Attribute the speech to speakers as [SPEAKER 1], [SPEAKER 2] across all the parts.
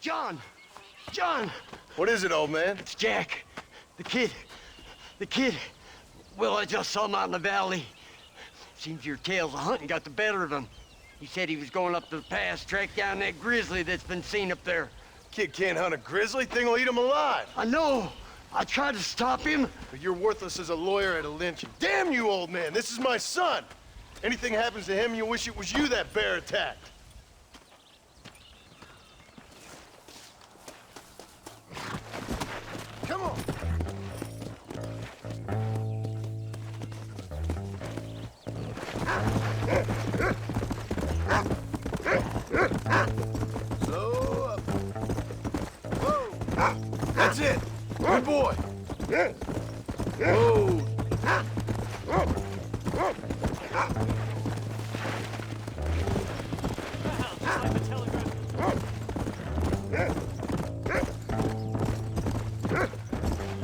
[SPEAKER 1] John! John!
[SPEAKER 2] What is it, old man?
[SPEAKER 1] It's Jack. The kid. The kid. Well, I just saw him out in the valley. Seems your tales of hunting got the better of him. He said he was going up to the pass, track down that grizzly that's been seen up there.
[SPEAKER 2] Kid can't hunt a grizzly. Thing will eat him alive.
[SPEAKER 1] I know. I tried to stop him.
[SPEAKER 2] But you're worthless as a lawyer at a lynching. Damn you, old man. This is my son. Anything happens to him, you'll wish it was you that bear attacked. Come on. So up. Whoa. That's it. Good boy. Whoa.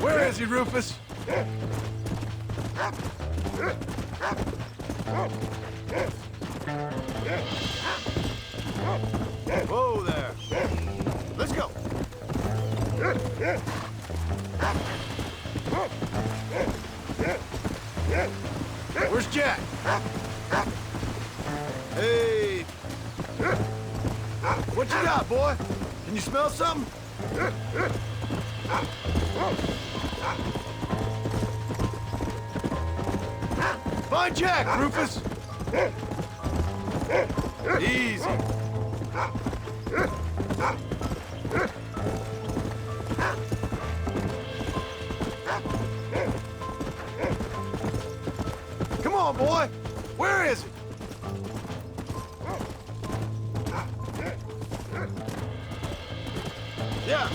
[SPEAKER 2] Where is he, Rufus? Whoa there. Let's go. Where's Jack? Hey. What you got, boy? Can you smell something? Find Jack, Rufus! Easy. Come on, boy! Where is he? Yeah.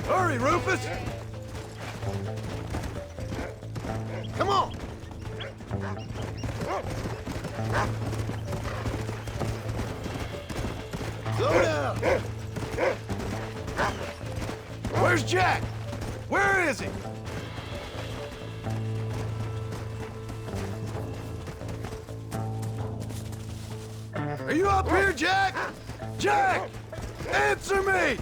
[SPEAKER 2] Hurry, Rufus! Come on! Slow down! Where's Jack? Where is he? Are you up here, Jack? Jack! Answer me!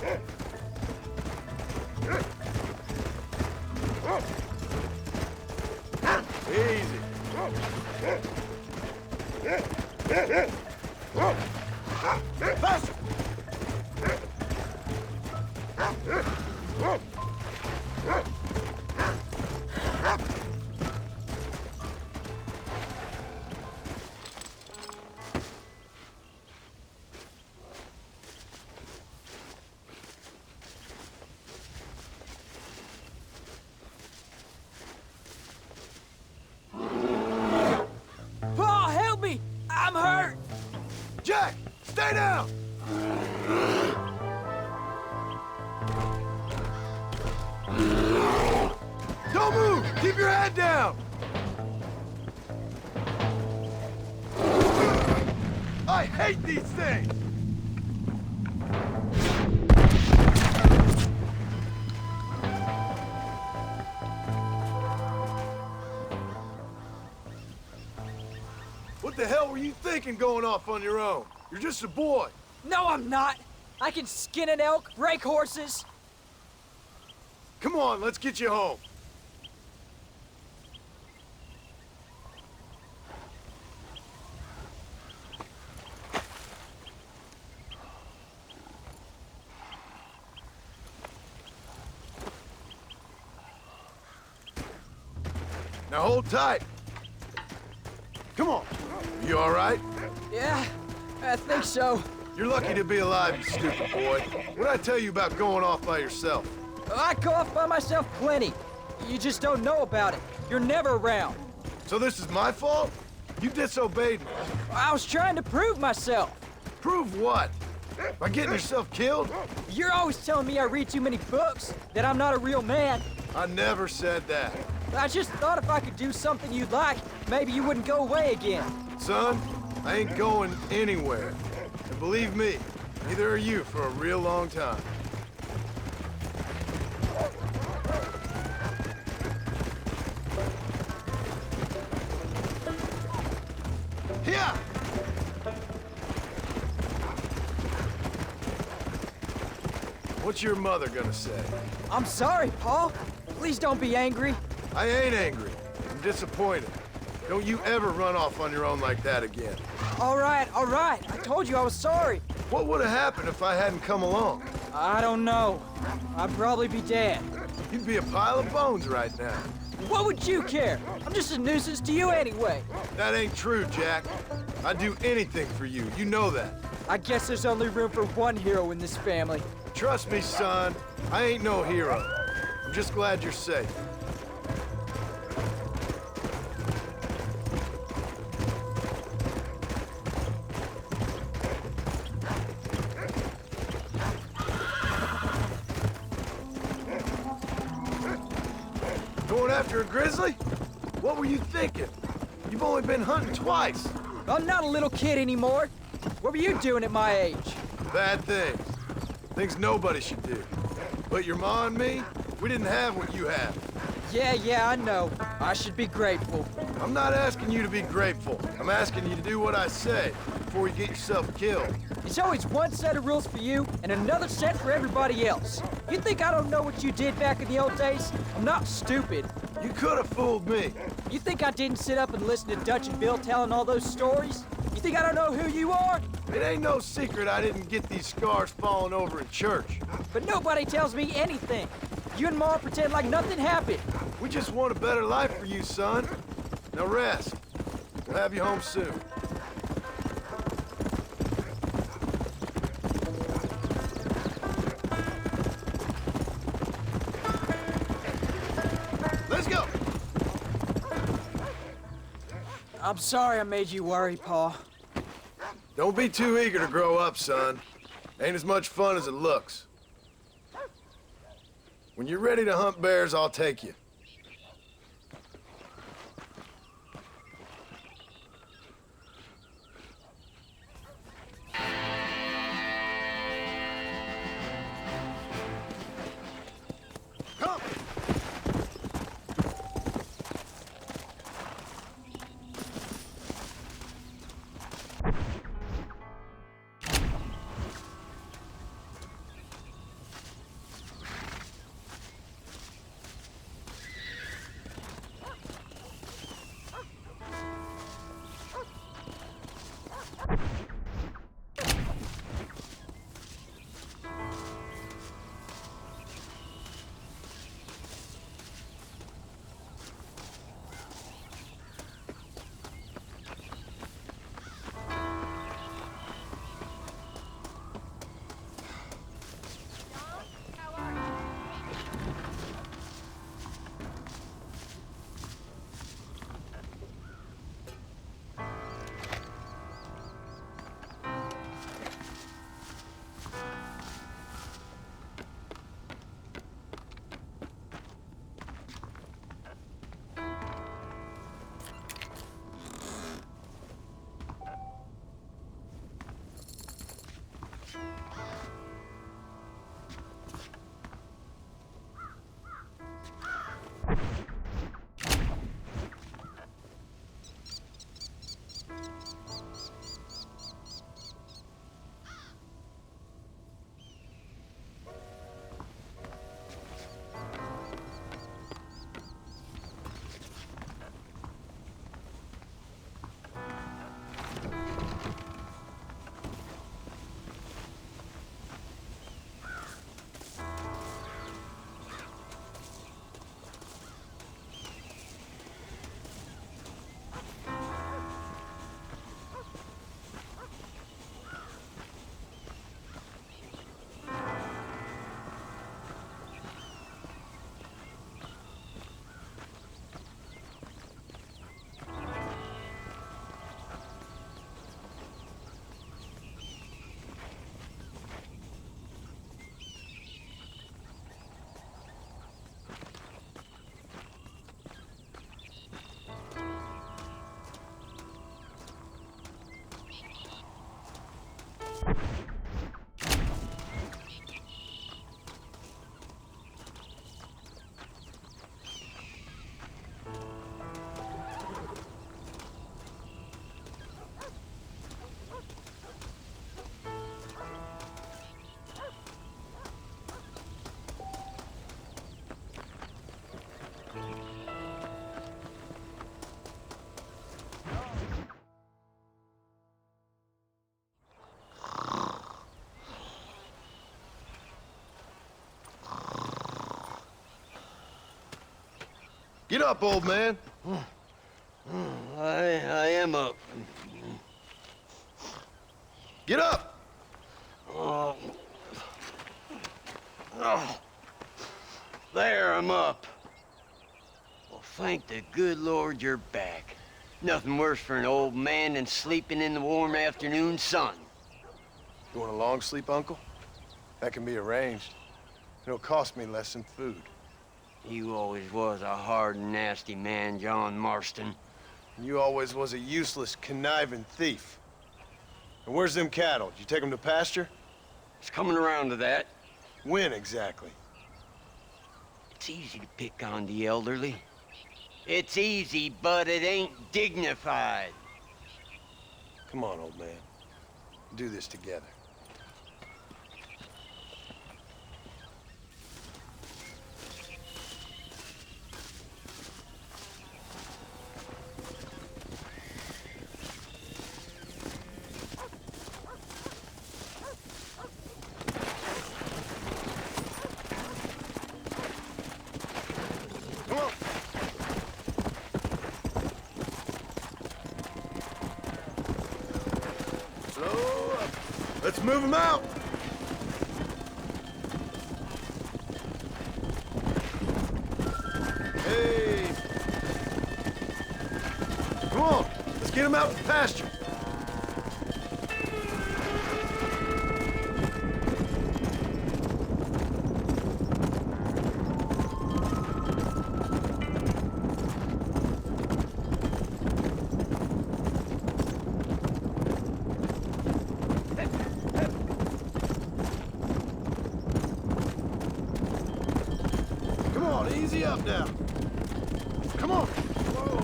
[SPEAKER 2] Easy. Faster!
[SPEAKER 3] Paul, help me! I'm hurt!
[SPEAKER 2] Jack, stay down! Don't move! Keep your head down! I hate these things! What the hell were you thinking going off on your own? You're just a boy.
[SPEAKER 3] No, I'm not! I can skin an elk, break horses.
[SPEAKER 2] Come on, let's get you home. Now hold tight. Come on. You all right?
[SPEAKER 3] Yeah, I think so.
[SPEAKER 2] You're lucky to be alive, you stupid boy. What'd I tell you about going off by yourself?
[SPEAKER 3] I go off by myself plenty. You just don't know about it. You're never around.
[SPEAKER 2] So this is my fault? You disobeyed me.
[SPEAKER 3] I was trying to prove myself.
[SPEAKER 2] Prove what? By getting yourself killed?
[SPEAKER 3] You're always telling me I read too many books, that I'm not a real man.
[SPEAKER 2] I never said that.
[SPEAKER 3] I just thought if I could do something you'd like, maybe you wouldn't go away again.
[SPEAKER 2] Son, I ain't going anywhere. And believe me, neither are you for a real long time. Yeah! What's your mother gonna say?
[SPEAKER 3] I'm sorry, Paul. Please don't be angry.
[SPEAKER 2] I ain't angry. I'm disappointed. Don't you ever run off on your own like that again.
[SPEAKER 3] All right, all right. I told you I was sorry.
[SPEAKER 2] What would have happened if I hadn't come along?
[SPEAKER 3] I don't know. I'd probably be dead.
[SPEAKER 2] You'd be a pile of bones right now.
[SPEAKER 3] What would you care? I'm just a nuisance to you anyway.
[SPEAKER 2] That ain't true, Jack. I'd do anything for you. You know that.
[SPEAKER 3] I guess there's only room for one hero in this family.
[SPEAKER 2] Trust me, son. I ain't no hero. I'm just glad you're safe. Going after a grizzly? What were you thinking? You've only been hunting twice.
[SPEAKER 3] I'm not a little kid anymore. What were you doing at my age?
[SPEAKER 2] Bad things. Things nobody should do. But your ma and me, we didn't have what you have.
[SPEAKER 3] Yeah, I know. I should be grateful.
[SPEAKER 2] I'm not asking you to be grateful. I'm asking you to do what I say before you get yourself killed.
[SPEAKER 3] It's always one set of rules for you and another set for everybody else. You think I don't know what you did back in the old days? I'm not stupid.
[SPEAKER 2] You could have fooled me.
[SPEAKER 3] You think I didn't sit up and listen to Dutch and Bill telling all those stories? You think I don't know who you are?
[SPEAKER 2] It ain't no secret I didn't get these scars falling over in church.
[SPEAKER 3] But nobody tells me anything. You and Ma pretend like nothing happened.
[SPEAKER 2] We just want a better life for you, son. Now rest. We'll have you home soon. Let's go!
[SPEAKER 3] I'm sorry I made you worry, Pa.
[SPEAKER 2] Don't be too eager to grow up, son. Ain't as much fun as it looks. When you're ready to hunt bears, I'll take you. Come! Get up, old man.
[SPEAKER 1] I am up.
[SPEAKER 2] Get up!
[SPEAKER 1] Oh. Oh. There, I'm up. Well, thank the good Lord you're back. Nothing worse for an old man than sleeping in the warm afternoon sun.
[SPEAKER 2] You want a long sleep, Uncle? That can be arranged. It'll cost me less than food.
[SPEAKER 1] You always was a hard and nasty man, John Marston.
[SPEAKER 2] And you always was a useless, conniving thief. And where's them cattle? Did you take them to pasture?
[SPEAKER 1] It's coming around to that.
[SPEAKER 2] When exactly?
[SPEAKER 1] It's easy to pick on the elderly. It's easy, but it ain't dignified.
[SPEAKER 2] Come on, old man. Do this together. Come on. Slow up. Let's move them out. Hey. Come on. Let's get them out to pasture. Come on, easy up now. Come on. Whoa.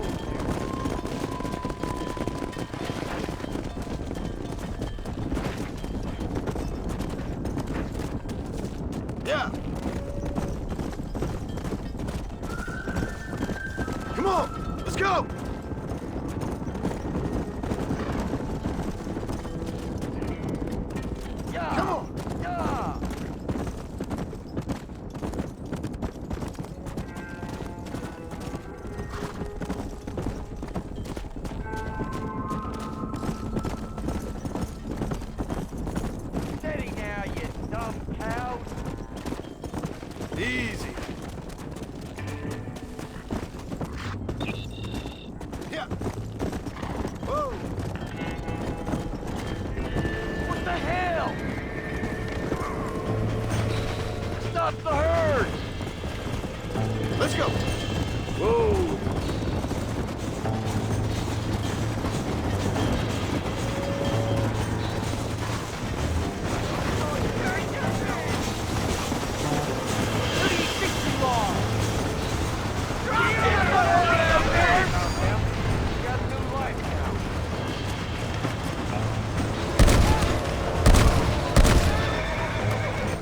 [SPEAKER 2] Yeah. Come on, let's go.
[SPEAKER 1] Yeah.
[SPEAKER 2] Come on.
[SPEAKER 1] Yeah. Steady now, you dumb cow.
[SPEAKER 2] Easy. Yeah. Whoa.
[SPEAKER 1] What the hell? Stop the herd!
[SPEAKER 2] Let's go. Whoa.
[SPEAKER 1] Who do you think you are? You got a new life now.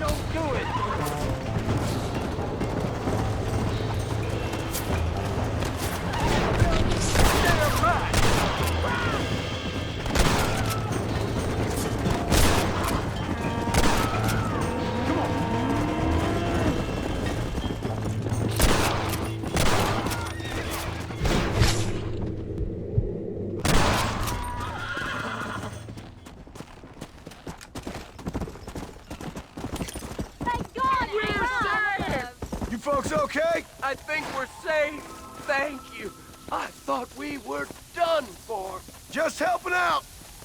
[SPEAKER 1] Don't do it! Set her back!
[SPEAKER 4] Thank God we're safe!
[SPEAKER 2] You folks okay?
[SPEAKER 1] I think we're safe. Thank you. I thought we were done for.
[SPEAKER 2] Just helping out.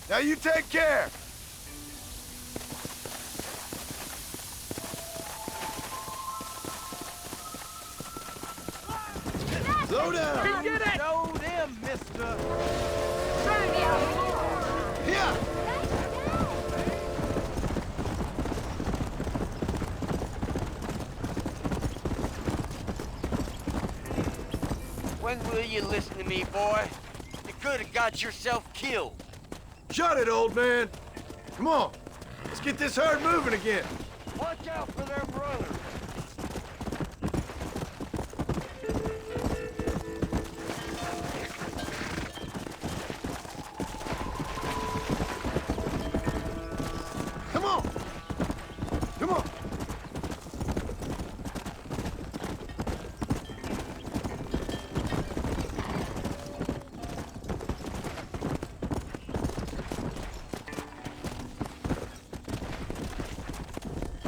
[SPEAKER 2] Now you take care. Slow down.
[SPEAKER 1] Get it! Show them, mister.
[SPEAKER 4] Try me out!
[SPEAKER 2] Yeah.
[SPEAKER 1] When will you listen to me, boy? You could have got yourself killed.
[SPEAKER 2] Shut it, old man. Come on. Let's get this herd moving again.
[SPEAKER 1] Watch out for their brothers.
[SPEAKER 2] Come on. Come on.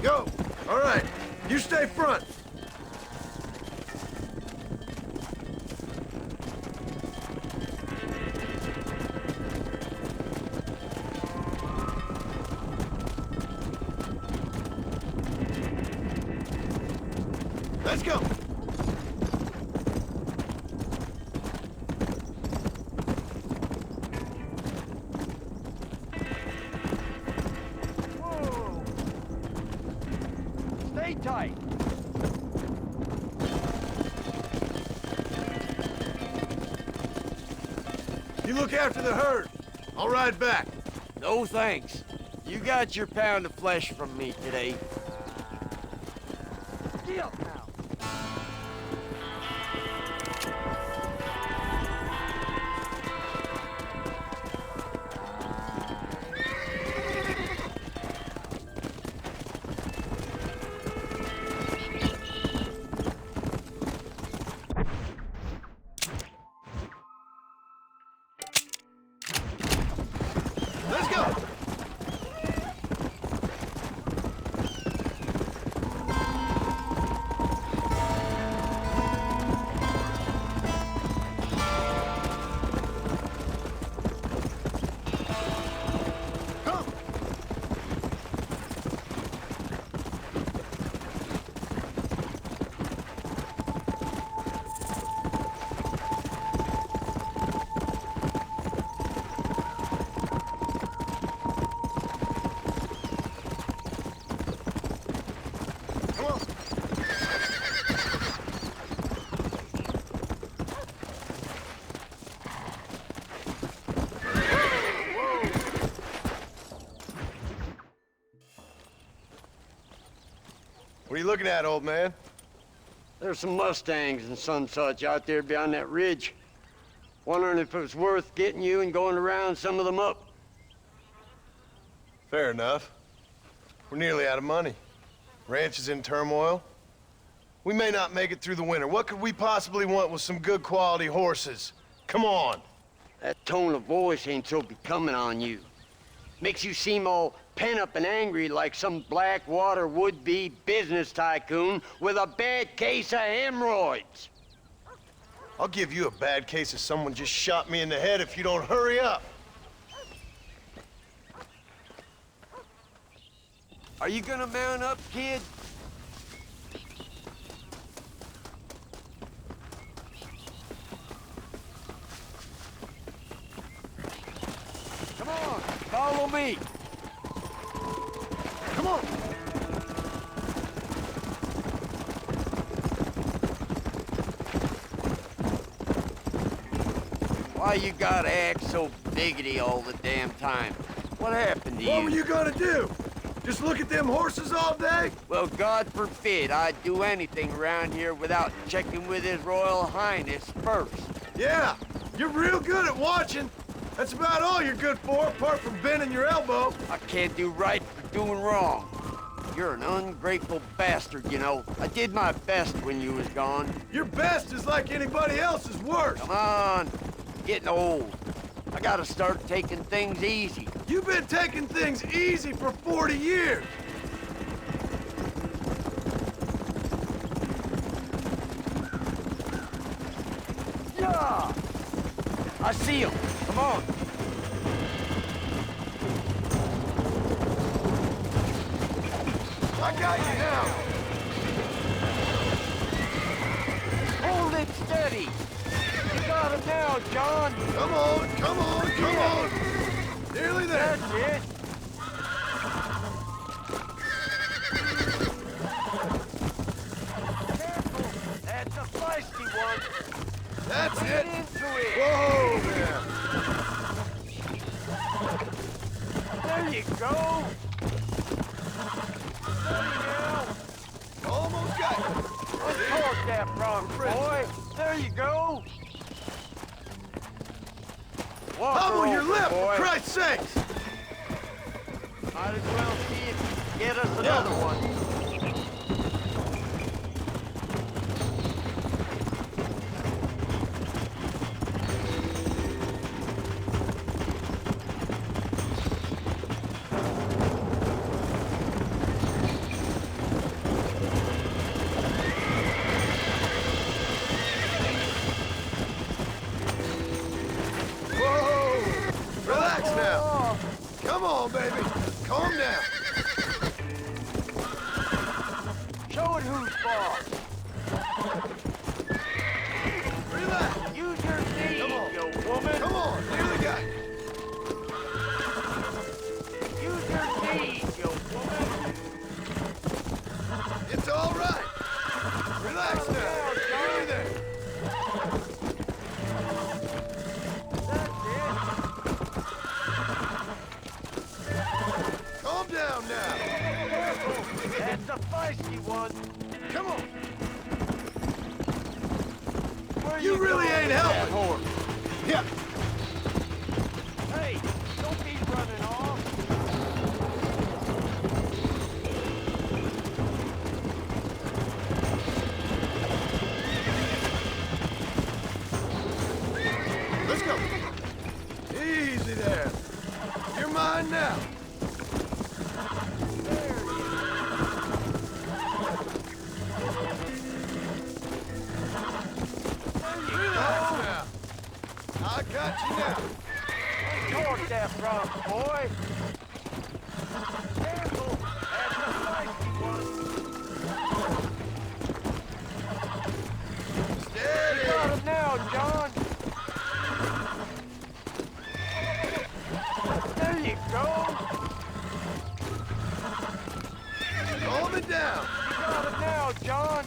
[SPEAKER 2] Go! All right, you stay front. Let's go!
[SPEAKER 1] Whoa! Stay tight.
[SPEAKER 2] You look after the herd. I'll ride back.
[SPEAKER 1] No thanks. You got your pound of flesh from me today. Get up now.
[SPEAKER 2] Let's go! Come! Come on! What are you looking at, old man?
[SPEAKER 1] There's some Mustangs and some such out there beyond that ridge. Wondering if it was worth getting you and going around some of them up.
[SPEAKER 2] Fair enough. We're nearly out of money. Ranch is in turmoil. We may not make it through the winter. What could we possibly want with some good quality horses? Come on.
[SPEAKER 1] That tone of voice ain't so becoming on you. Makes you seem all pent up and angry like some Blackwater would-be business tycoon with a bad case of hemorrhoids.
[SPEAKER 2] I'll give you a bad case of someone just shot me in the head if you don't hurry up.
[SPEAKER 1] Are you gonna mount up, kid? Come on, follow me.
[SPEAKER 2] Come on.
[SPEAKER 1] Why you gotta act so biggity all the damn time? What happened to you?
[SPEAKER 2] What were you gonna do? Just look at them horses all day?
[SPEAKER 1] Well, God forbid I'd do anything around here without checking with His Royal Highness first.
[SPEAKER 2] Yeah, you're real good at watching. That's about all you're good for, apart from bending your elbow.
[SPEAKER 1] I can't do right for doing wrong. You're an ungrateful bastard, you know. I did my best when you was gone.
[SPEAKER 2] Your best is like anybody else's worst.
[SPEAKER 1] Come on, getting old. I gotta start taking things easy.
[SPEAKER 2] You've been taking things easy for 40 years.
[SPEAKER 1] Yeah! I see him. Come on.
[SPEAKER 2] I got you now.
[SPEAKER 1] Hold it steady. You got him now, John.
[SPEAKER 2] Come on, come on, come on. Nearly there.
[SPEAKER 1] That's it. Careful. That's a feisty one.
[SPEAKER 2] That's
[SPEAKER 1] Get
[SPEAKER 2] it.
[SPEAKER 1] into it.
[SPEAKER 2] Whoa, man.
[SPEAKER 1] There you go. Steady now.
[SPEAKER 2] Almost got it.
[SPEAKER 1] Uncork that bronc, boy. There you go. Walk her
[SPEAKER 2] Hobble your
[SPEAKER 1] over,
[SPEAKER 2] lip,
[SPEAKER 1] boy.
[SPEAKER 2] for Christ's sakes.
[SPEAKER 1] Might as well see if get us another one.
[SPEAKER 2] Come on, baby. Calm down.
[SPEAKER 1] Show it who's boss.
[SPEAKER 2] Relax.
[SPEAKER 1] Use your knees,
[SPEAKER 2] Come on.
[SPEAKER 1] you woman.
[SPEAKER 2] Come on, nearly got you.
[SPEAKER 1] Use your knees, you woman.
[SPEAKER 2] It's all right. Relax now. Nearly there.
[SPEAKER 1] That's it.
[SPEAKER 2] Calm down now.
[SPEAKER 1] That's the feisty one.
[SPEAKER 2] Come on.
[SPEAKER 1] Where
[SPEAKER 2] You really
[SPEAKER 1] going
[SPEAKER 2] ain't
[SPEAKER 1] with that
[SPEAKER 2] helping.
[SPEAKER 1] horse?
[SPEAKER 2] Yeah.
[SPEAKER 1] Hey, don't be running off.
[SPEAKER 2] Let's go. Easy there. You're mine now. Relax now. I got you now.
[SPEAKER 1] Torque that front, boy. Careful. That's the feisty one.
[SPEAKER 2] Steady.
[SPEAKER 1] Got him now, John. There you go.
[SPEAKER 2] Calm it down.
[SPEAKER 1] You got him now, John.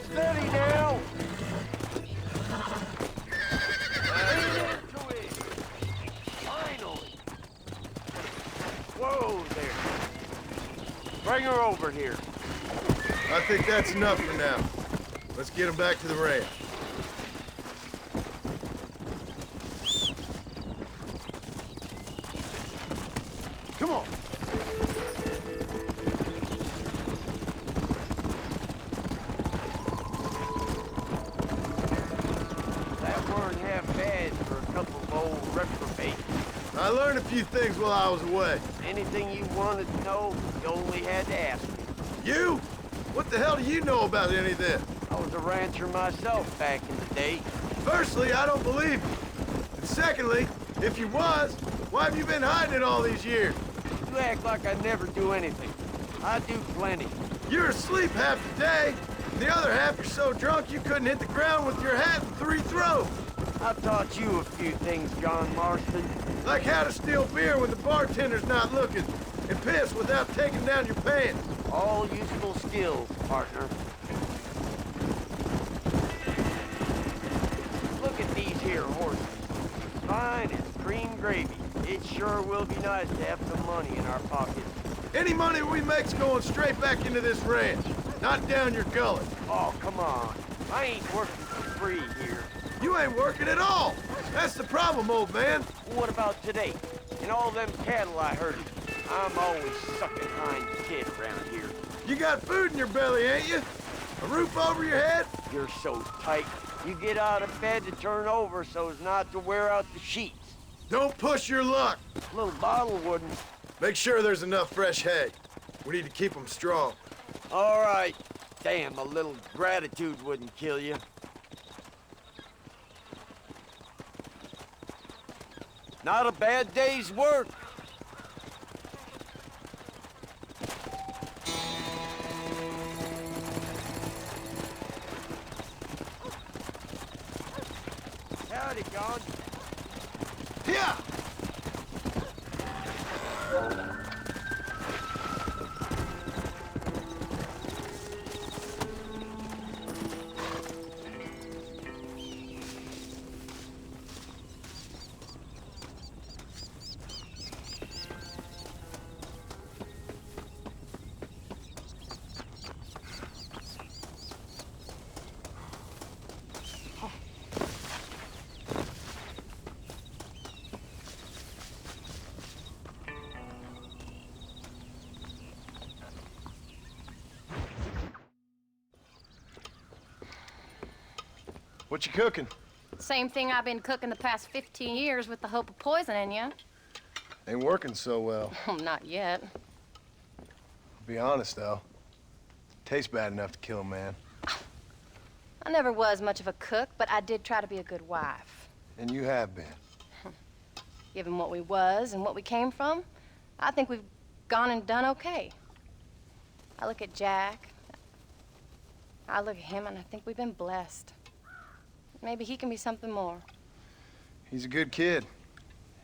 [SPEAKER 1] Steady now. Lean into it. Finally. Whoa there. Bring her over here.
[SPEAKER 2] I think that's enough for now. Let's get him back to the ranch. Come on.
[SPEAKER 1] That weren't half bad for a couple of old reprobates.
[SPEAKER 2] I learned a few things while I was away.
[SPEAKER 1] Anything you wanted to know, you only had to ask me.
[SPEAKER 2] You? What the hell do you know about any of this?
[SPEAKER 1] I was a rancher myself back in the day.
[SPEAKER 2] Firstly, I don't believe you. And secondly, if you was, why have you been hiding it all these years?
[SPEAKER 1] You act like I never do anything. I do plenty.
[SPEAKER 2] You're asleep half the day. The other half you're so drunk you couldn't hit the ground with your hat in 3 throws.
[SPEAKER 1] I've taught you a few things, John Marston.
[SPEAKER 2] Like how to steal beer when the bartender's not looking, and piss without taking down your pants.
[SPEAKER 1] All useful skills, partner. Look at these here horses. Fine as cream gravy. It sure will be nice to have some money in our pockets.
[SPEAKER 2] Any money we make's going straight back into this ranch, not down your gullet.
[SPEAKER 1] Oh, come on. I ain't working for free here.
[SPEAKER 2] You ain't working at all. That's the problem, old man.
[SPEAKER 1] What about today? And all them cattle I herded. I'm always sucking hind kid around here.
[SPEAKER 2] You got food in your belly, ain't you? A roof over your head?
[SPEAKER 1] You're so tight. You get out of bed to turn over so as not to wear out the sheets.
[SPEAKER 2] Don't push your luck.
[SPEAKER 1] A little bottle wouldn't.
[SPEAKER 2] Make sure there's enough fresh hay. We need to keep them strong.
[SPEAKER 1] All right. Damn, a little gratitude wouldn't kill you. Not a bad day's work. Howdy, John.
[SPEAKER 2] Yeah! What you cooking?
[SPEAKER 5] Same thing I've been cooking the past 15 years with the hope of poisoning you.
[SPEAKER 2] Ain't working so well.
[SPEAKER 5] Not yet.
[SPEAKER 2] Be honest, though. Tastes bad enough to kill a man.
[SPEAKER 5] I never was much of a cook, but I did try to be a good wife.
[SPEAKER 2] And you have been.
[SPEAKER 5] Given what we was and what we came from, I think we've gone and done okay. I look at Jack. I look at him and I think we've been blessed. Maybe he can be something more.
[SPEAKER 2] He's a good kid.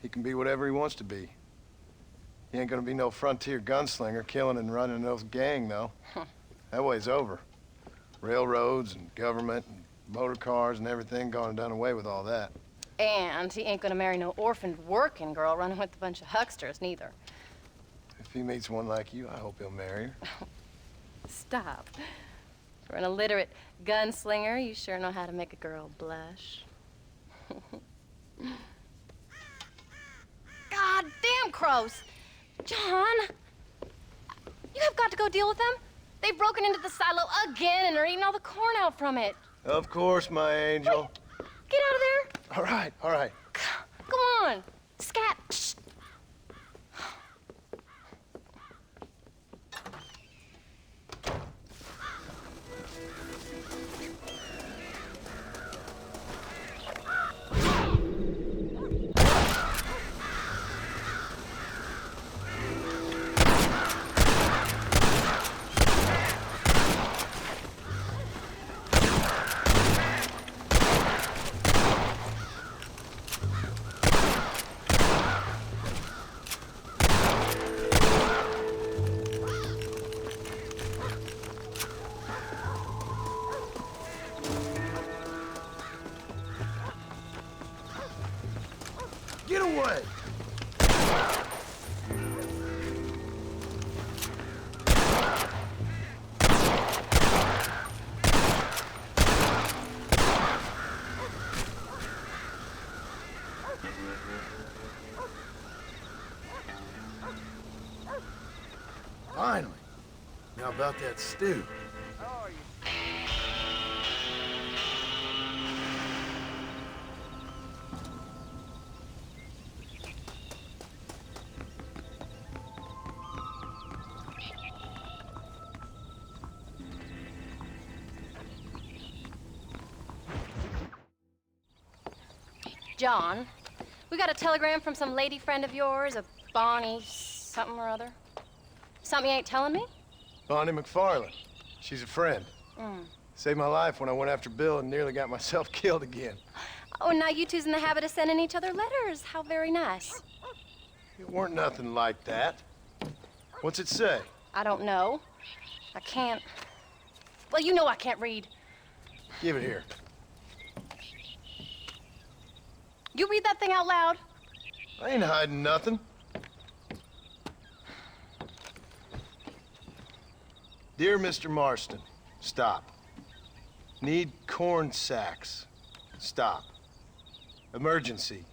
[SPEAKER 2] He can be whatever he wants to be. He ain't gonna be no frontier gunslinger killing and running no gang, though. That way's over. Railroads and government and motor cars and everything gone and done away with all that.
[SPEAKER 5] And he ain't gonna marry no orphaned working girl running with a bunch of hucksters, neither.
[SPEAKER 2] If he meets one like you, I hope he'll marry her.
[SPEAKER 5] Stop. For an illiterate gunslinger, you sure know how to make a girl blush. God damn crows! John! You have got to go deal with them. They've broken into the silo again and are eating all the corn out from it.
[SPEAKER 2] Of course, my angel.
[SPEAKER 5] Wait. Get out of there!
[SPEAKER 2] All right, all right.
[SPEAKER 5] Come on! Scat! Shh.
[SPEAKER 2] Get away! Finally. Now about that stew.
[SPEAKER 5] John, we got a telegram from some lady friend of yours, a Bonnie something or other. Something you ain't telling me?
[SPEAKER 2] Bonnie McFarland. She's a friend.
[SPEAKER 5] Mm.
[SPEAKER 2] Saved my life when I went after Bill and nearly got myself killed again.
[SPEAKER 5] Oh, and now you two's in the habit of sending each other letters. How very nice.
[SPEAKER 2] It weren't nothing like that. What's it say?
[SPEAKER 5] I don't know. I can't... Well, you know I can't read.
[SPEAKER 2] Give it here.
[SPEAKER 5] You read that thing out loud?
[SPEAKER 2] I ain't hiding nothing. Dear Mr. Marston, stop. Need corn sacks. Stop. Emergency.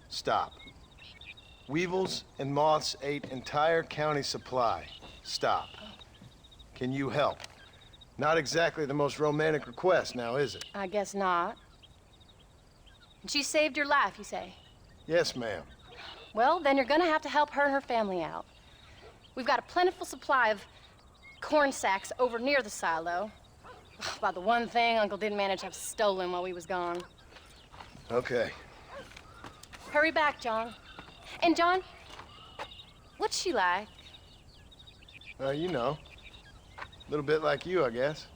[SPEAKER 2] Stop. Weevils and moths ate entire county supply. Stop. Can you help? Not exactly the most romantic request now, is it?
[SPEAKER 5] I guess not. She saved your life, you say?
[SPEAKER 2] Yes, ma'am.
[SPEAKER 5] Well, then you're gonna have to help her and her family out. We've got a plentiful supply of corn sacks over near the silo. About the one thing Uncle didn't manage to have stolen while we was gone.
[SPEAKER 2] Okay.
[SPEAKER 5] Hurry back, John. And John, what's she like?
[SPEAKER 2] You know. A little bit like you, I guess.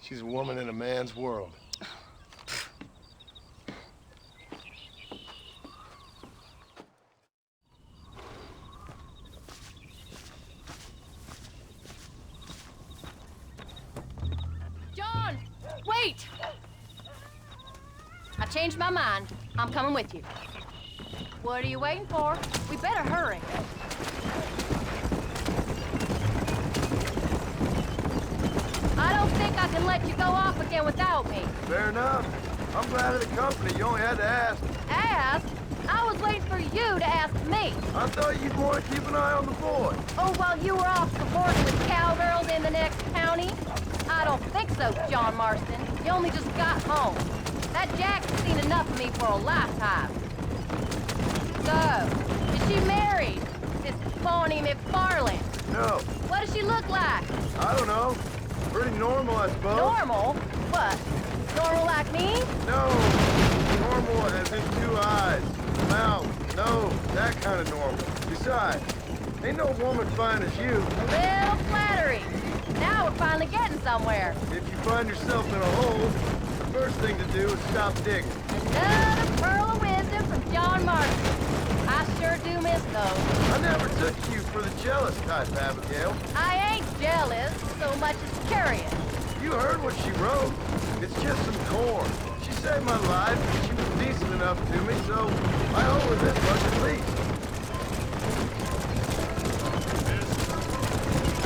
[SPEAKER 2] She's a woman in a man's world.
[SPEAKER 5] John, wait! I changed my mind. I'm coming with you. What are you waiting for? We better hurry. I don't think I can let you go off again without me.
[SPEAKER 2] Fair enough. I'm glad of the company. You only had to ask.
[SPEAKER 5] Ask? I was waiting for you to ask me.
[SPEAKER 2] I thought you'd want to keep an eye on the boy.
[SPEAKER 5] Oh, while you were off cavorting with cowgirls in the next county? I don't think so, John Marston. You only just got home. That Jack's seen enough of me for a lifetime. So, is she married? This Bonnie McFarland?
[SPEAKER 2] No,
[SPEAKER 5] What does she look like?
[SPEAKER 2] I don't know. Pretty normal, I suppose.
[SPEAKER 5] Normal? What? Normal like me?
[SPEAKER 2] No, normal as in 2 eyes, mouth, Besides, ain't no woman fine as you.
[SPEAKER 5] A little flattery. Now we're finally getting somewhere.
[SPEAKER 2] If you find yourself in a hole, the first thing to do is stop digging.
[SPEAKER 5] Another pearl of wisdom from John Marston. I sure do miss those.
[SPEAKER 2] I never took you for the jealous type, Abigail.
[SPEAKER 5] I ain't jealous so much as curious.
[SPEAKER 2] You heard what she wrote. It's just some corn. She saved my life, and she was decent enough to me, so I owe her this much at least.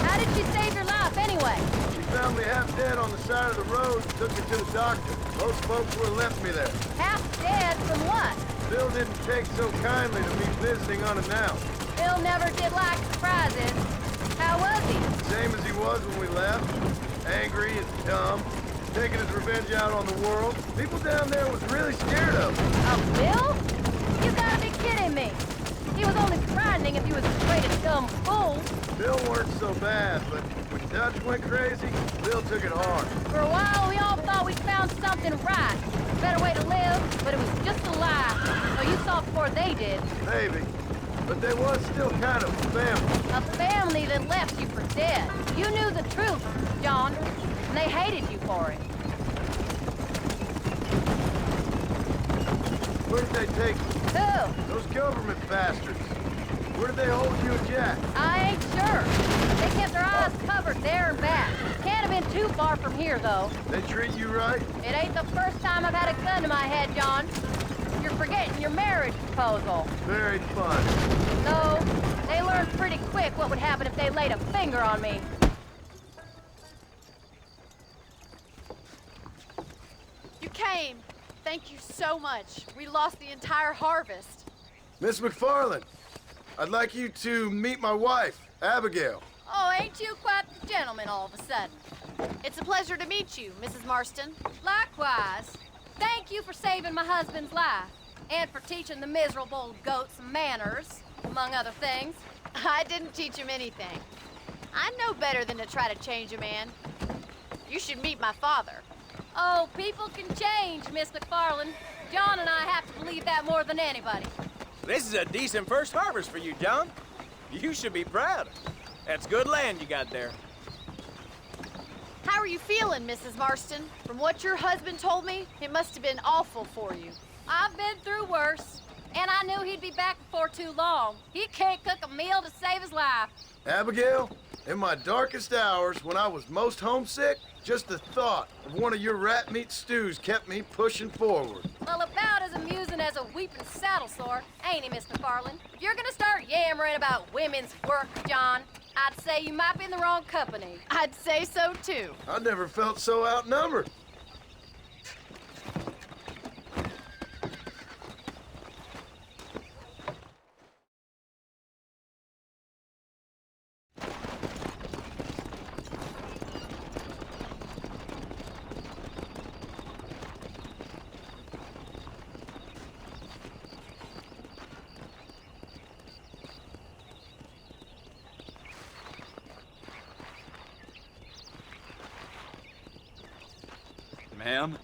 [SPEAKER 5] How did she save your life anyway?
[SPEAKER 2] She found me half dead on the side of the road and took me to the doctor. Most folks would have left me there.
[SPEAKER 5] Half dead from what?
[SPEAKER 2] Bill didn't take so kindly to me visiting unannounced.
[SPEAKER 5] Bill never did like surprises. How was he?
[SPEAKER 2] Same as he was when we left. Angry and dumb. Taking his revenge out on the world. People down there was really scared of him.
[SPEAKER 5] Of Bill? You gotta be kidding me. He was only frightening if he was afraid of dumb fools.
[SPEAKER 2] Bill weren't so bad, but when Dutch went crazy, Bill took it hard.
[SPEAKER 5] For a while, we all thought we'd found something right. A better way to live, but it was just a lie. So you saw before they did.
[SPEAKER 2] Maybe. But they was still kind of a family.
[SPEAKER 5] A family that left you for dead. You knew the truth, John, and they hated you for it.
[SPEAKER 2] Where did they take you?
[SPEAKER 5] Who?
[SPEAKER 2] Those government bastards. Where did they hold you and Jack?
[SPEAKER 5] I ain't sure. They kept their eyes covered there and back. Can't have been too far from here, though.
[SPEAKER 2] They treat you right?
[SPEAKER 5] It ain't the first time I've had a gun to my head, John. You're forgetting your marriage proposal.
[SPEAKER 2] Very fun.
[SPEAKER 5] No, they learned pretty quick what would happen if they laid a finger on me.
[SPEAKER 6] You came. Thank you so much. We lost the entire harvest.
[SPEAKER 2] Miss McFarland, I'd like you to meet my wife, Abigail.
[SPEAKER 5] Oh, ain't you quite the gentleman all of a sudden?
[SPEAKER 6] It's a pleasure to meet you, Mrs. Marston.
[SPEAKER 5] Likewise. Thank you for saving my husband's life. And for teaching the miserable goats manners, among other things.
[SPEAKER 6] I didn't teach him anything. I know better than to try to change a man. You should meet my father.
[SPEAKER 5] Oh, people can change, Miss McFarland. John and I have to believe that more than anybody.
[SPEAKER 7] This is a decent first harvest for you, John. You should be proud. That's good land you got there.
[SPEAKER 6] How are you feeling, Mrs. Marston? From what your husband told me, it must have been awful for you.
[SPEAKER 5] I've been through worse, and I knew he'd be back before too long. He can't cook a meal to save his life.
[SPEAKER 2] Abigail, in my darkest hours, when I was most homesick, just the thought of one of your rat meat stews kept me pushing forward.
[SPEAKER 5] Well, about as amusing as a weeping saddle sore, ain't he, Miss McFarland? If you're gonna start yammering about women's work, John, I'd say you might be in the wrong company.
[SPEAKER 6] I'd say so, too.
[SPEAKER 2] I never felt so outnumbered.
[SPEAKER 7] Ma'am?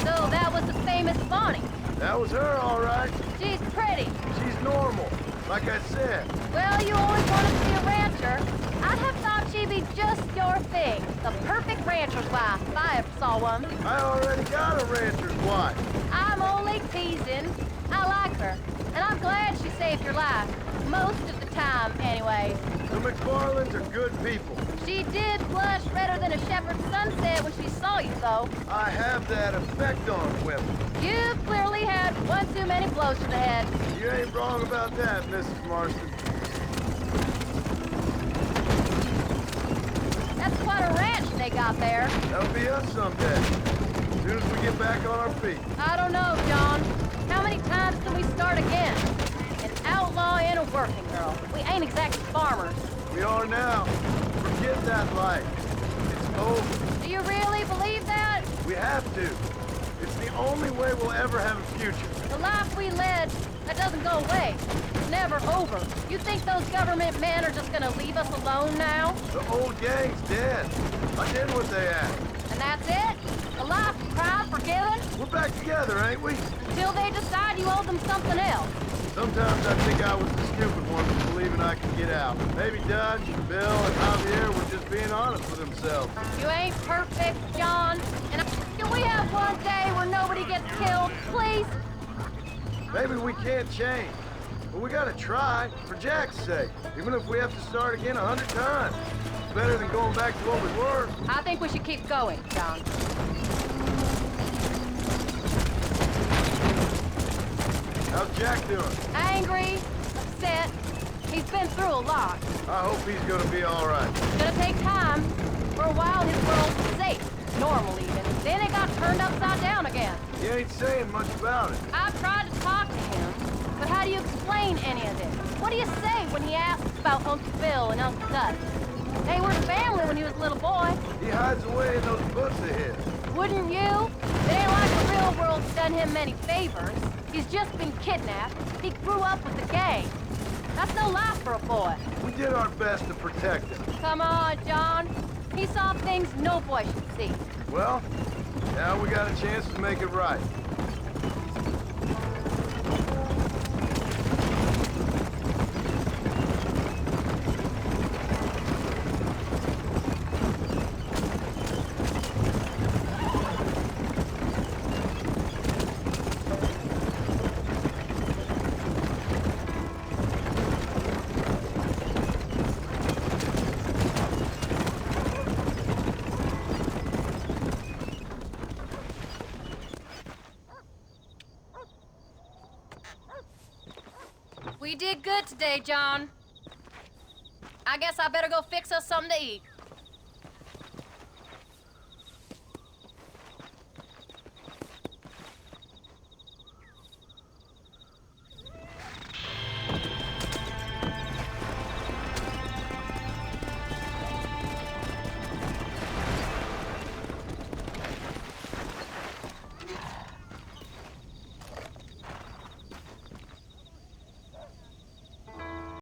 [SPEAKER 5] So that was the famous Bonnie.
[SPEAKER 2] That was her, all right.
[SPEAKER 5] She's pretty.
[SPEAKER 2] She's normal, like I said.
[SPEAKER 5] Well, you always wanted to be a rancher. I'd have thought she'd be just your thing. The perfect rancher's wife, if I ever saw one.
[SPEAKER 2] I already got a rancher's wife.
[SPEAKER 5] I'm only teasing. I like her, and I'm glad she saved your life. Most of the time, anyway.
[SPEAKER 2] The McFarlands are good people.
[SPEAKER 5] She did blush redder than a shepherd's sunset when she saw you, though.
[SPEAKER 2] I have that effect on women.
[SPEAKER 5] You've clearly had one too many blows to the head.
[SPEAKER 2] You ain't wrong about that, Mrs. Marston.
[SPEAKER 5] That's quite a ranch they got there.
[SPEAKER 2] That'll be us someday. As soon as we get back on our feet.
[SPEAKER 5] I don't know, John. How many times can we start again? An outlaw and a working girl. We ain't exactly farmers.
[SPEAKER 2] We are now. Forget that life. It's over.
[SPEAKER 6] Do you really believe that?
[SPEAKER 2] We have to. It's the only way we'll ever have a future.
[SPEAKER 6] The life we led, that doesn't go away. It's never over. You think those government men are just gonna leave us alone now?
[SPEAKER 2] The old gang's dead. I did what they asked.
[SPEAKER 6] And that's it? A life of crime forgiven?
[SPEAKER 2] We're back together, ain't we?
[SPEAKER 6] Until they decide you owe them something else.
[SPEAKER 2] Sometimes I think I was the stupid one for believing I could get out. Maybe Dutch, Bill, and Javier were just being honest with themselves.
[SPEAKER 6] You ain't perfect, John. And can we have one day where nobody gets killed, please?
[SPEAKER 2] Maybe we can't change, but we gotta try, for Jack's sake. Even if we have to start again 100 times. It's better than going back to what we were.
[SPEAKER 6] I think we should keep going, John.
[SPEAKER 2] How's Jack doing?
[SPEAKER 6] Angry, upset. He's been through a lot.
[SPEAKER 2] I hope he's gonna be all right.
[SPEAKER 6] It's gonna take time. For a while, his world was safe, normal even. Then it got turned upside down again.
[SPEAKER 2] He ain't saying much about it.
[SPEAKER 6] I've tried to talk to him, but how do you explain any of this? What do you say when he asks about Uncle Bill and Uncle Dutch? They were family when he was a little boy.
[SPEAKER 2] He hides away in those books of his.
[SPEAKER 6] Wouldn't you? It ain't like the real world's done him many favors. He's just been kidnapped. He grew up with the gang. That's no life for a boy.
[SPEAKER 2] We did our best to protect him.
[SPEAKER 6] Come on, John. He saw things no boy should see.
[SPEAKER 2] Well, now we got a chance to make it right.
[SPEAKER 6] We did good today, John. I guess I better go fix us something to eat.